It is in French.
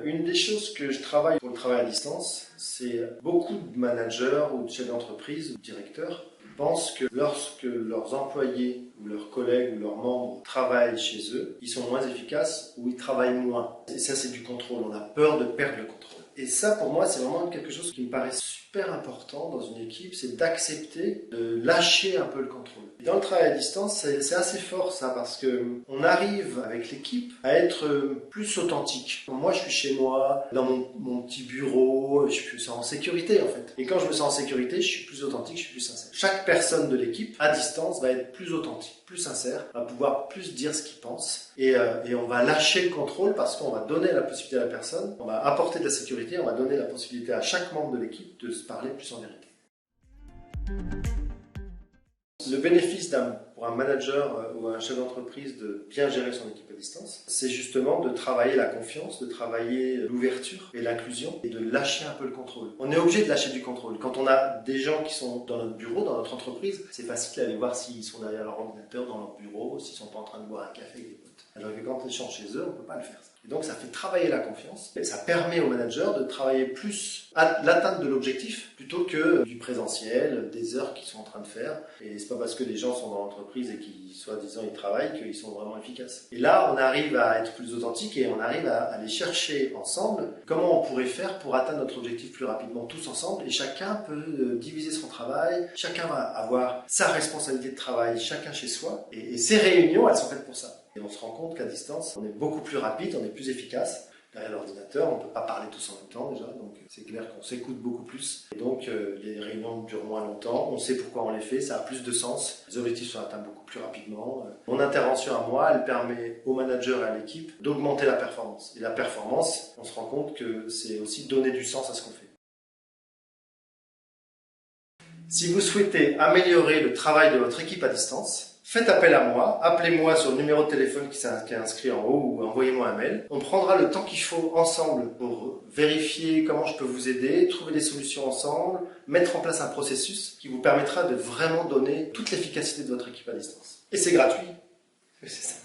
Une des choses que je travaille pour le travail à distance, c'est beaucoup de managers ou de chefs d'entreprise ou de directeurs pensent que lorsque leurs employés ou leurs collègues ou leurs membres travaillent chez eux, ils sont moins efficaces ou ils travaillent moins. Et ça, c'est du contrôle. On a peur de perdre le contrôle. Et ça, pour moi, c'est vraiment quelque chose qui me paraît super important dans une équipe, c'est d'accepter de lâcher un peu le contrôle. Et dans le travail à distance, c'est assez fort ça, parce que on arrive avec l'équipe à être plus authentique. Moi, je suis chez moi, dans mon petit bureau, je suis en sécurité en fait. Et quand je me sens en sécurité, je suis plus authentique, je suis plus sincère. Chaque personne de l'équipe, à distance, va être plus authentique, plus sincère, va pouvoir plus dire ce qu'il pense. Et on va lâcher le contrôle parce qu'on va donner la possibilité à la personne, on va apporter de la sécurité, on va donner la possibilité à chaque membre de l'équipe de se parler plus en vérité. Le bénéfice pour un manager ou un chef d'entreprise de bien gérer son équipe à distance, c'est justement de travailler la confiance, de travailler l'ouverture et l'inclusion et de lâcher un peu le contrôle. On est obligé de lâcher du contrôle. Quand on a des gens qui sont dans notre bureau, dans notre entreprise, c'est facile d'aller voir s'ils sont derrière leur ordinateur, dans leur bureau, s'ils sont pas en train de boire un café avec des potes. Alors que quand ils sont chez eux, on ne peut pas le faire. Et donc ça fait travailler la confiance et ça permet au manager de travailler plus à l'atteinte de l'objectif plutôt que du présentiel, des heures qu'ils sont en train de faire. Et c'est pas parce que les gens sont dans l'entreprise et qu'ils, soi-disant, ils travaillent qu'ils sont vraiment efficaces. Et là, on arrive à être plus authentique et on arrive à aller chercher ensemble comment on pourrait faire pour atteindre notre objectif plus rapidement tous ensemble. Et chacun peut diviser son travail, chacun va avoir sa responsabilité de travail, chacun chez soi. Et ces réunions, elles sont faites pour ça. Et on se rend compte qu'à distance, on est beaucoup plus rapide, on est plus efficace. Derrière l'ordinateur, on ne peut pas parler tous en même temps déjà, donc c'est clair qu'on s'écoute beaucoup plus. Et donc les réunions durent moins longtemps, on sait pourquoi on les fait, ça a plus de sens, les objectifs sont atteints beaucoup plus rapidement. Mon intervention à moi, elle permet au manager et à l'équipe d'augmenter la performance. Et la performance, on se rend compte que c'est aussi donner du sens à ce qu'on fait. Si vous souhaitez améliorer le travail de votre équipe à distance, faites appel à moi, appelez-moi sur le numéro de téléphone qui est inscrit en haut ou envoyez-moi un mail. On prendra le temps qu'il faut ensemble pour vérifier comment je peux vous aider, trouver des solutions ensemble, mettre en place un processus qui vous permettra de vraiment donner toute l'efficacité de votre équipe à distance. Et c'est gratuit. C'est ça.